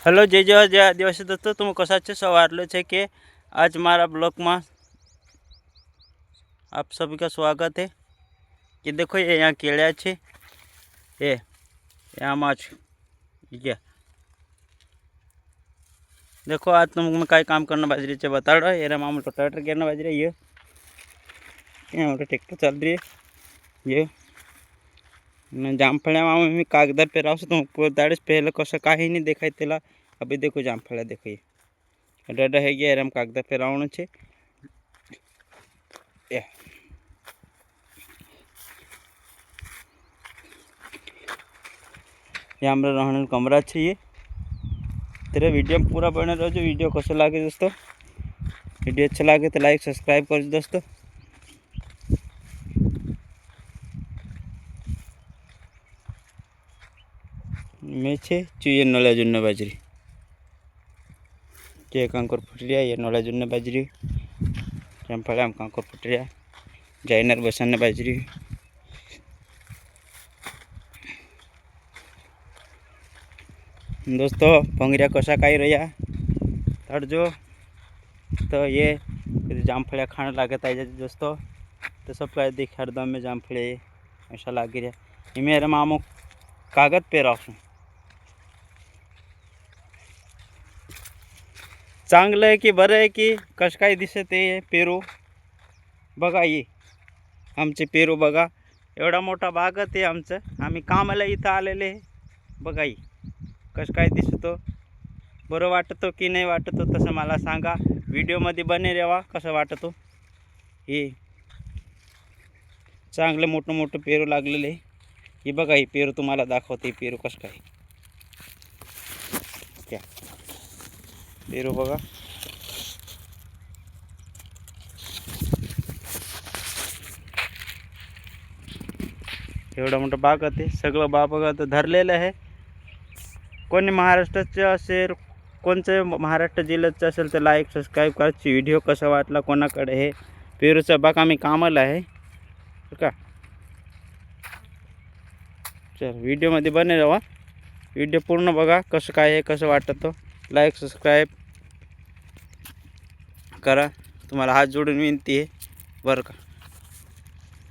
Hello जय जवाहर जय आदिवासी दोस्तों, तुम कसा छे सवार छे कि आज मारा ब्लॉग में आप सभी का स्वागत है। कि देखो ये यहाँ केड़ा छे, ये यहाँ माच ये देखो आज तुम कई काम करना बाजरी छे बता रहा है। मामूल तो ट्रैक्टर गिरना बाजरी ये ट्रैक्टर चल रही है। ये जामफळ्या मी कागदार पेरावस तो दाड़ीस पहले कसं काही नहीं देखाय तेला। अभी देखो जामफळ्या देखो ये डडा है गया एरम कागदार पेरावण छे। ये हमारा रहने कमरा छे। ये तेरे वीडियो पूरा बने रहो। वीडियो कैसा लगे दोस्तों, वीडियो अच्छा लगे तो लाइक सब्सक्राइब कर दोस्तों। मैं छे चुये नोला जुन्न बाजरी के कांकोर फुटरिया ये नोला जुन्न बाजरी जामफळ्या आम कांकोर फुटरिया जायनर बसन बाजरी। दोस्तों भंगरिया कसा काई रहा तड़जो तो ये जामफळ्या खाने लागे ताई दोस्तों। तो सब का देख हरदम में जामफळे ऐसा लागे रहा। मेरे मामू कागज पेरावशू चांगलं आहे की बरं आहे की कस काय दिसत आहे। पेरू बघा, ये आमचे पेरू बघा, एवढा मोठा बागत आहे आमचं। आम्ही कामाला इथं आलेले बघा। ये कस काय दिसतो, बरं वाटतो की नाही वाटतो तसं मला सांगा। व्हिडिओमध्ये बने रेवा कसं वाटतो। हे चांगले मोठं मोठं पेरू लागलेले हे बघा। हे पेरू तुम्हाला दाखवते, पेरू कसं काय क्या पेरू बघा। एवढा मोठा बागत आहे, सगळं बागत धरलेलं आहे। कोणी महाराष्ट्राचे असेल, कोणचे महाराष्ट्र जिल्ह्याचं असेल तर लाईक सबस्क्राईब करायची। व्हिडिओ कसा वाटला कोणाकडे हे पेरूचा बाग आम्ही कामाला आहे का। चल व्हिडिओमध्ये बने राहा, व्हिडिओ पूर्ण बघा कसं काय आहे कसं वाटतं। लाईक सबस्क्राईब करा, तुम्हाला हात जोडून विनंती आहे बरं का।